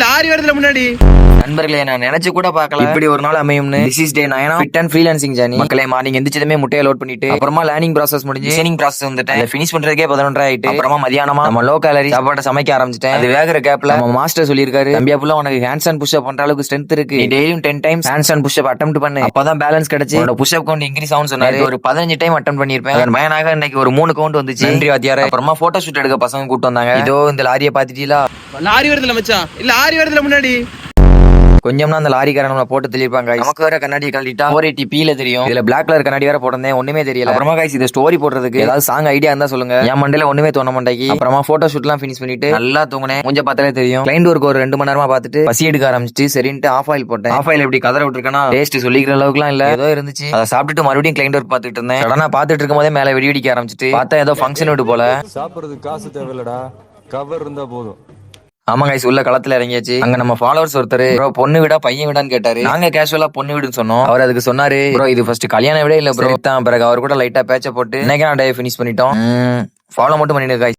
Lorry வருதுல முன்னாடி. நண்பர்களே, நான் நினைச்சு கூட பார்க்கல இப்படி ஒரு நாள் அமையும்னு. This is day 9 fit and freelancing journey. மக்களே, மார்னிங் எந்திரிச்சதுமே முட்டையை லோட் பண்ணிட்டு அப்புறமா லேர்னிங் ப்ராசஸ் முடிஞ்சு டிசைனிங் ப்ராசஸ் வந்துட்டேன். ஃபினிஷ் பண்றதுக்கே 11 ஆயிட்டு. அப்புறமா மதியானமா நம்ம லோ கேலரி சாப்பாட்டை சமைக்க ஆரம்பிச்சிட்டேன். அது வேகிற கேப்ல நம்ம மாஸ்டர் சொல்லியிருக்காரு, தம்பியா புள்ள உனக்கு ஹேண்ட்ஸ் அண்ட் புஷ்அப் பண்ற அளவுக்கு ஸ்ட்ரென்த் இருக்கு, நீ டெய்லியும் 10 times hands and push up attempt பண்ணு, அப்பதான் பேலன்ஸ் கிடைச்சு உன்னோட புஷ்அப் கவுண்ட் இன்க்ரீஸ் ஆகும் சொன்னாரு. ஒரு 15 டைம் அட்டெம்ப்ட் பண்ணிருப்பேன். அதன் பயனாக இன்னைக்கு ஒரு 3 கவுண்ட் வந்துச்சு. நன்றி வாத்தியாரே. அப்புறமா போட்டோ ஷூட் எடுக்க பசங்க கூட்டு வந்தாங்க. இதோ இந்த லாரியை பாத்துட்டீங்களா? லாரி வருதுல மச்சான். இல்ல லாரி வருதுல முன்னாடி. கொஞ்சம்னா அந்த லாரிக்காரன் நம்ம போட்டு தெளிப்பாங்க. நமக்கு வேற கண்ணாடி கழட்டிட்டா 480p தெரியும். இதுல பிளாக் கலர் கண்ணாடி வேற போட்டேன், ஒண்ணுமே தெரியல. அப்புறமா கைஸ், இது ஸ்டோரி போடுறதுக்கு ஏதாவது சாங் ஐடியா இருந்தா சொல்லுங்க. என் மண்டையில ஒண்ணுமே தோண மாட்டேங்கி. அப்புறமா போட்டோ ஷூட் எல்லாம் பினிஷ் பண்ணிட்டு நல்லா தூங்கினேன். கொஞ்சம் பார்த்தாலே தெரியும். கிளைண்ட் ஒர்க் ஒரு 2 மணி நேரமா பார்த்துட்டு பசி எடுக்க ஆரம்பிச்சு சரின்ட்டு ஆஃப் ஆயில் போட்டேன். ஆஃப் ஆயில் எப்படி கதற விட்டுருக்கேன்னா டேஸ்ட் சொல்லிக்கிற அளவுக்கு எல்லாம் இல்ல, ஏதோ இருந்துச்சு. அதை சாப்பிட்டுட்டு மறுபடியும் கிளைண்ட் ஒர்க் பார்த்துட்டு இருந்தேன். சடனா பார்த்துட்டு இருக்கும் போதே மேல வெடி வெடிக்க ஆரம்பிச்சிட்டு பார்த்தா ஏதோ ஃபங்க்ஷன் விட்டு போல. சாப்பிடுறது காசு தேவையில்லடா, கவர் இருந்தா போதும். ஆமா கைஸ், உள்ள களத்துல இறங்கியாச்சு. அங்க நம்ம ஃபாலோவர்ஸ் ஒருத்தர் ப்ரோ பொண்ணு விடா பையன் விடான்னு கேட்டாரு. நாங்க கேஷுவலா பொண்ணு விடுன்னு சொன்னோம். அவர் அதுக்கு சொன்னாரு, ப்ரோ இது ஃபர்ஸ்ட் கல்யாணம் விட இல்ல ப்ரோ தான். பிறகு அவர் கூட லைட்டா பேச்ச போட்டு இன்னைக்கு நான் டே ஃபினிஷ் பண்ணிட்டோம். ஃபாலோ மட்டும் பண்ணிட்டு கைஸ்.